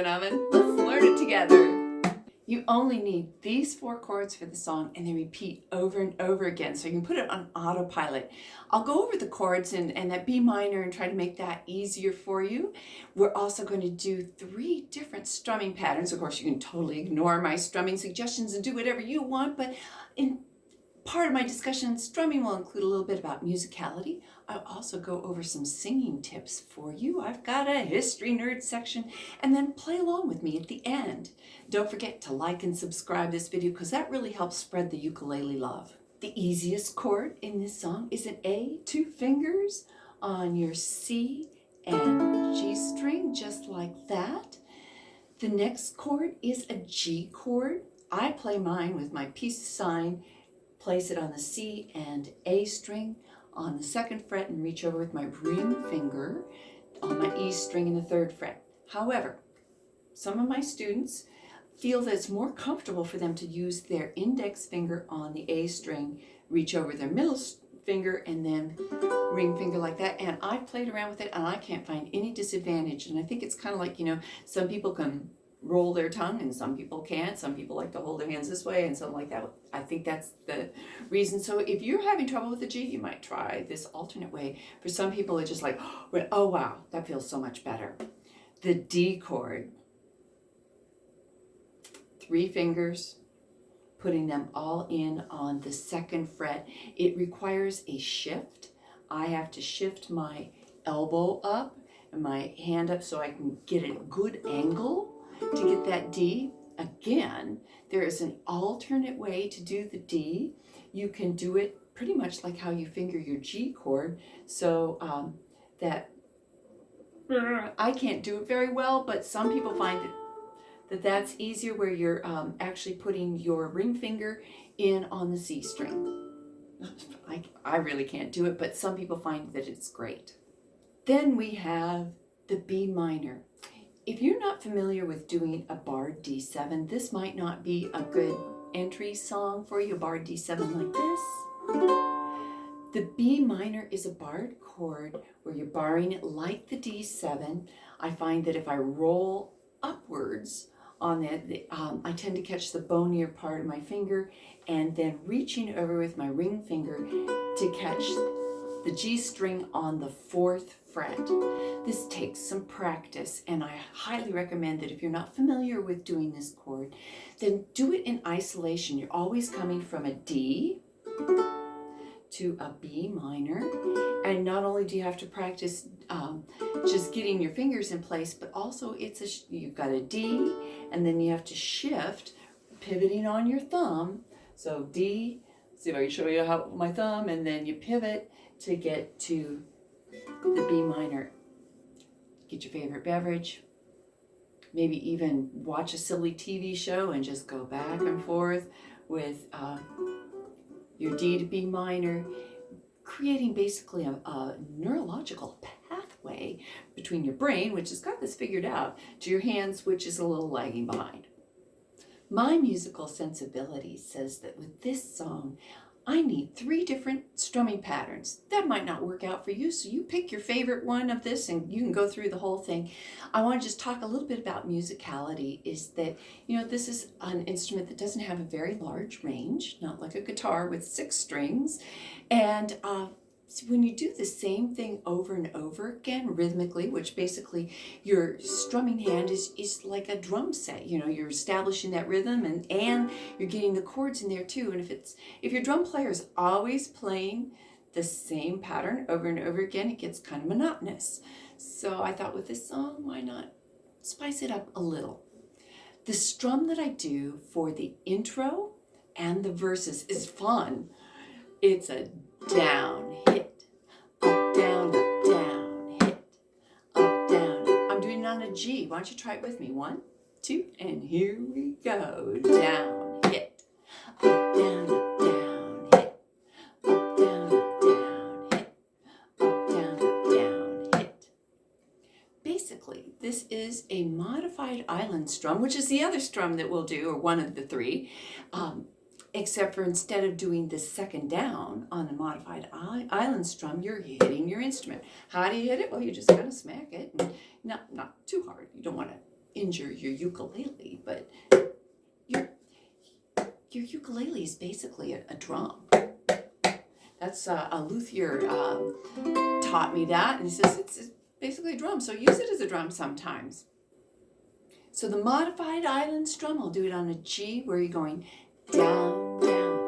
an oven. Let's learn it together. You only need these 4 chords for the song, and they repeat over and over again, so you can put it on autopilot. I'll go over the chords and that B minor and try to make that easier for you. We're also going to do 3 different strumming patterns. Of course, you can totally ignore my strumming suggestions and do whatever you want, but in part of my discussion, strumming will include a little bit about musicality. I'll also go over some singing tips for you. I've got a history nerd section, and then play along with me at the end. Don't forget to like and subscribe this video because that really helps spread the ukulele love. The easiest chord in this song is an A, 2 fingers on your C and G string, just like that. The next chord is a G chord. I play mine with my peace sign, place it on the C and A string on the 2nd fret and reach over with my ring finger on my E string in the 3rd fret. However, some of my students feel that it's more comfortable for them to use their index finger on the A string, reach over their middle finger and then ring finger like that. And I've played around with it and I can't find any disadvantage. And I think it's kind of like, some people can roll their tongue and some people can't. Some people like to hold their hands this way and something like that. I think that's the reason. So if you're having trouble with the G, you might try this alternate way. For some people, it's just like, oh wow, that feels so much better. The D chord, 3 fingers, putting them all in on the 2nd fret. It requires a shift. I have to shift my elbow up and my hand up so I can get a good angle to get that D. Again, there is an alternate way to do the D. You can do it pretty much like how you finger your G chord. So that I can't do it very well, but some people find that's easier where you're actually putting your ring finger in on the C string. I really can't do it, but some people find that it's great. Then we have the B minor. If you're not familiar with doing a barred D7, this might not be a good entry song for you, a barred D7 like this. The B minor is a barred chord where you're barring it like the D7. I find that if I roll upwards on it, I tend to catch the bonier part of my finger and then reaching over with my ring finger to catch the G string on the 4th fret. This takes some practice, and I highly recommend that if you're not familiar with doing this chord, then do it in isolation. You're always coming from a D to a B minor, and not only do you have to practice just getting your fingers in place, but also you've got a D, and then you have to shift, pivoting on your thumb. So D, see if I can show you how my thumb, and then you pivot to get to the B minor. Get your favorite beverage, maybe even watch a silly TV show and just go back and forth with your D to B minor, creating basically a neurological pathway between your brain, which has got this figured out, to your hands, which is a little lagging behind. My musical sensibility says that with this song, I need 3 different strumming patterns. That might not work out for you, so you pick your favorite one of this and you can go through the whole thing. I want to just talk a little bit about musicality, is that, this is an instrument that doesn't have a very large range, not like a guitar with 6 strings. And so when you do the same thing over and over again rhythmically, which basically your strumming hand is like a drum set, you're establishing that rhythm and you're getting the chords in there too. And if your drum player is always playing the same pattern over and over again, it gets kind of monotonous. So I thought with this song, why not spice it up a little? The strum that I do for the intro and the verses is fun. It's a down, hit, up, down, hit, up, down. I'm doing it on a G. Why don't you try it with me? 1, 2, and here we go. Down, hit, up, down, hit, up, down, hit, up, down, hit. Basically, this is a modified island strum, which is the other strum that we'll do, or one of the 3. Except for instead of doing the 2nd down on the modified island strum, you're hitting your instrument. How do you hit it? Well, you just kind of smack it. And not too hard. You don't want to injure your ukulele, but your ukulele is basically a drum. That's a luthier taught me that, and he says it's basically a drum, so use it as a drum sometimes. So the modified island strum, I'll do it on a G, where you're going down, down,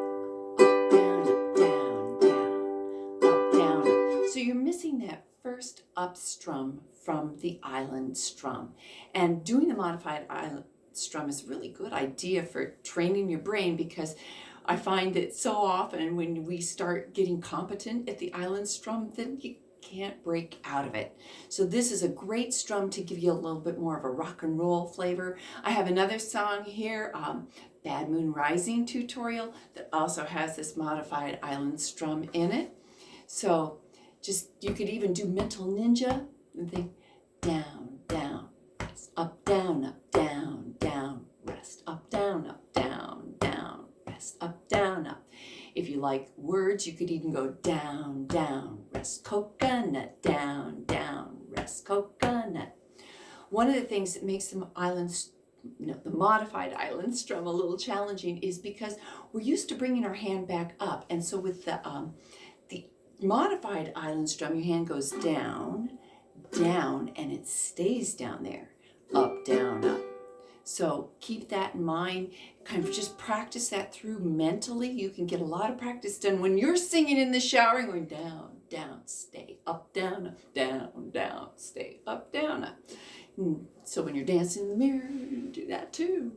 up, down, up, down, down, up, down, up. So you're missing that first up strum from the island strum. And doing the modified island strum is a really good idea for training your brain, because I find that so often when we start getting competent at the island strum, then you can't break out of it. So this is a great strum to give you a little bit more of a rock and roll flavor. I have another song here, Bad Moon Rising tutorial, that also has this modified island strum in it. So just, you could even do Mental Ninja and think down, down, rest, up, down, down, rest, up, down, down, rest, up, down, up. If you like words, you could even go down, down, rest, coconut, down, down, rest, coconut. One of the things that makes the modified island strum a little challenging is because we're used to bringing our hand back up. And so with the modified island strum, your hand goes down, down, and it stays down there, up, down, up. So keep that in mind, kind of just practice that through mentally. You can get a lot of practice done when you're singing in the shower and going down, down, stay, up, down, stay, up, down, up. So when you're dancing in the mirror, do that too.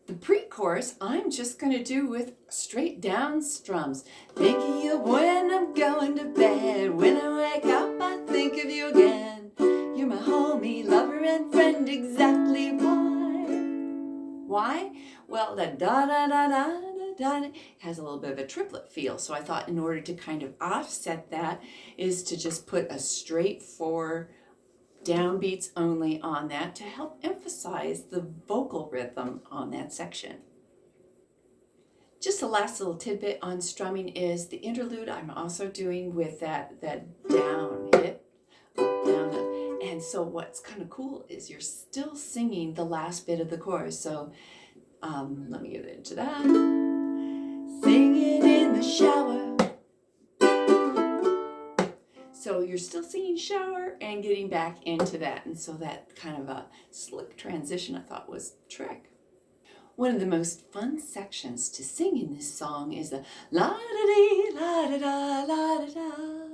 The pre-chorus, I'm just going to do with straight down strums. Think of you when I'm going to bed. When I wake up, I think of you again. You're my homie, lover, and friend, exactly why. Why? Well, the da-da-da-da-da-da has a little bit of a triplet feel. So I thought in order to kind of offset that is to just put a straight 4 downbeats only on that to help emphasize the vocal rhythm on that section. Just the last little tidbit on strumming is the interlude I'm also doing with that down hit, up, down, up. And so what's kind of cool is you're still singing the last bit of the chorus. So let me get into that. Singing in the shower. So you're still singing shower and getting back into that. And so that kind of a slick transition I thought was a trick. One of the most fun sections to sing in this song is the la-da-dee, la-da-da, la-da-da.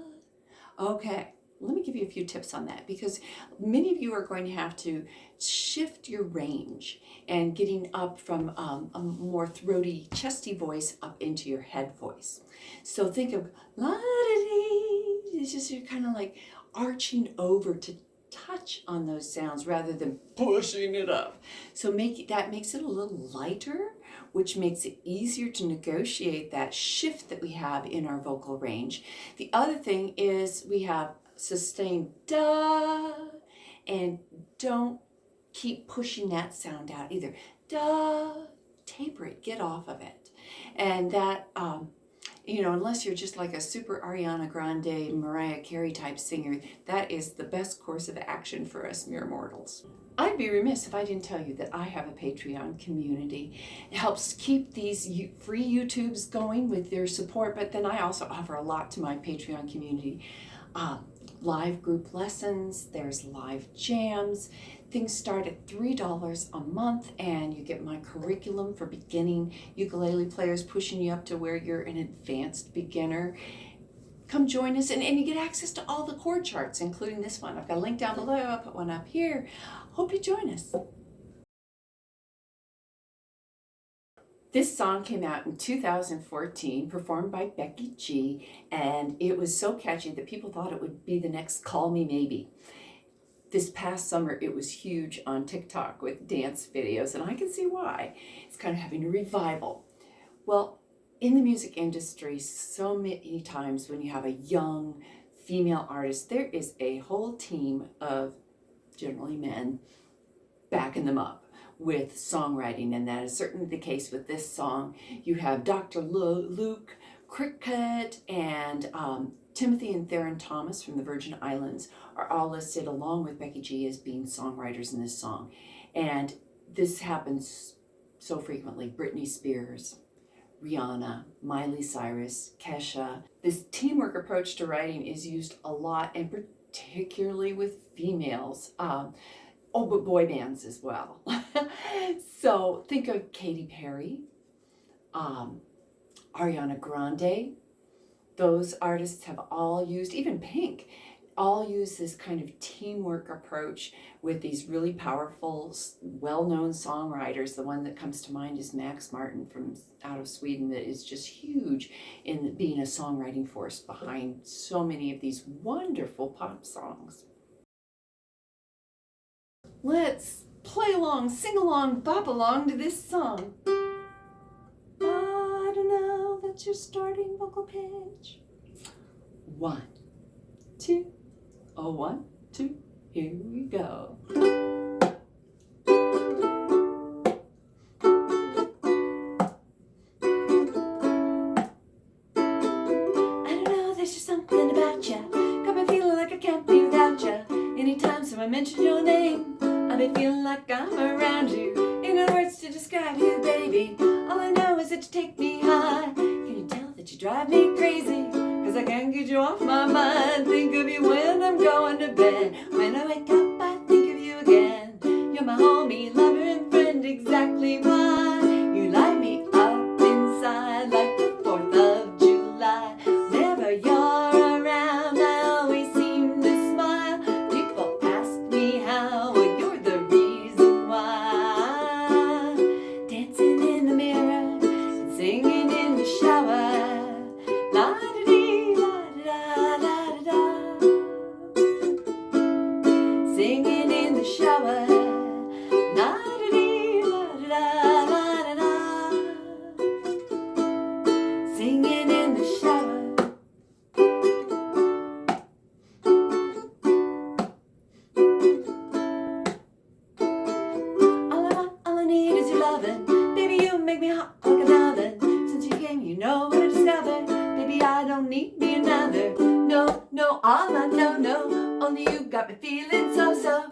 Okay, let me give you a few tips on that, because many of you are going to have to shift your range and getting up from a more throaty, chesty voice up into your head voice. So think of la-da-dee. It's just you're kind of like arching over to touch on those sounds rather than pushing it up. So that makes it a little lighter, which makes it easier to negotiate that shift that we have in our vocal range. The other thing is we have sustained da, and don't keep pushing that sound out either. Da, taper it, get off of it. And that, unless you're just like a super Ariana Grande, Mariah Carey type singer, that is the best course of action for us mere mortals. I'd be remiss if I didn't tell you that I have a Patreon community. It helps keep these free YouTubes going with their support, but then I also offer a lot to my Patreon community. Live group lessons, there's live jams. Things start at $3 a month, and you get my curriculum for beginning ukulele players, pushing you up to where you're an advanced beginner. Come join us, and you get access to all the chord charts, including this one. I've got a link down below, I'll put one up here. Hope you join us. This song came out in 2014, performed by Becky G, and it was so catchy that people thought it would be the next Call Me Maybe. This past summer, it was huge on TikTok with dance videos, and I can see why. It's kind of having a revival. Well, in the music industry, so many times when you have a young female artist, there is a whole team of generally men backing them up with songwriting, and that is certainly the case with this song. You have Dr. Luke Cricket and Timothy and Theron Thomas from the Virgin Islands are all listed along with Becky G as being songwriters in this song. And this happens so frequently. Britney Spears, Rihanna, Miley Cyrus, Kesha. This teamwork approach to writing is used a lot, and particularly with females. But boy bands as well. So think of Katy Perry, Ariana Grande. Those artists have all used, even Pink, all use this kind of teamwork approach with these really powerful, well-known songwriters. The one that comes to mind is Max Martin from out of Sweden, that is just huge in being a songwriting force behind so many of these wonderful pop songs. Let's play along, sing along, bop along to this song. I don't know, that's your starting vocal pitch. 1, 2, oh, 1, 2, here we go. I don't know, there's just something about ya, got me feeling like I can't be without ya. Anytime someone mentions your name, I've been feeling like I'm around you. Ain't no words to describe you, baby. All I know is that you take me high. Can you tell that you drive me crazy? Cause I can't get you off my mind. Think of you when I'm going to bed. When I wake up, I think of you again. You're my homie, lover, and friend. Exactly why you light me up inside like the 4th of July. Whenever you're around, I always seem to smile. People ask me how, well, you're the reason why. Dancing in the mirror and singing in the shower. La-da-dee, la-da-da, la-da-da. Singing in the shower. La-da-dee, la-da-da, la-da-da. Singing in the shower. All I need is your lovin'. Baby, you make me hot like an oven. Since you came, you know what I discovered. Baby, I don't need me another. No, all I know. Only you got me feeling so.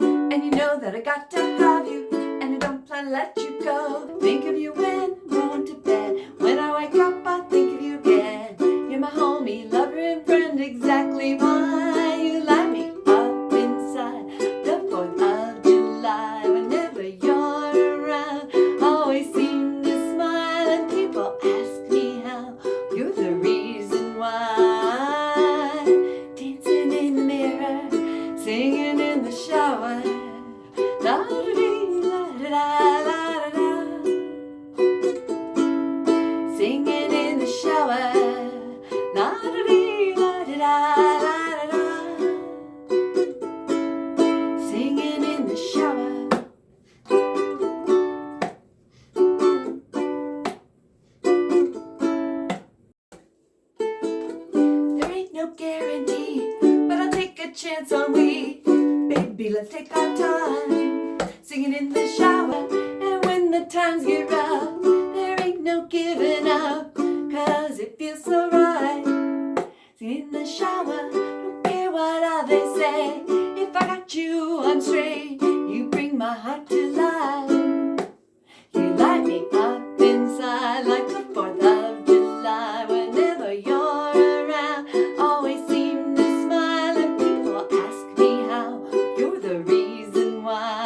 And you know that I got to have you. And I don't plan to let you go. Think of you when I'm going to bed. When I wake up, I think of you again. You're my homie, lover, and friend. Exactly why you light me up inside the 4th of July. Whenever you're around, always seem to smile. And people ask me how, you're the reason why. Dancing in the mirror, singing in the shower. La-da-dee, la-da-da, la-da-da. Singing in the shower. La-da-dee, la-da-da, la-da-da. Singing in the shower. There ain't no guarantee, but I'll take a chance on we. Baby, let's take our time, singing in the shower. And when the times get rough, there ain't no giving up, cause it feels so right. Singing in the shower, don't care what others say. If I got you, I'm straight. You bring my heart to life. You light me up inside like the 4th of July. Whenever you're around, always seem to smile. And people ask me how, you're the reason why.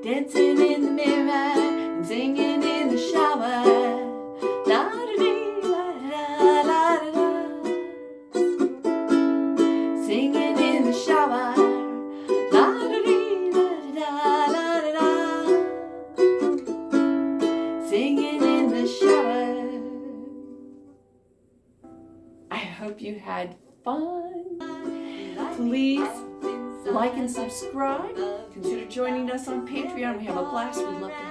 Dancing in the mirror and singing in the shower. La-da-dee, la-da-da, la-da-da. Singing in the shower. La-da-dee, la-da-da, la-da-da. Singing in the shower. I hope you had fun. Please like and subscribe. Consider joining us on Patreon. We have a blast. We'd love to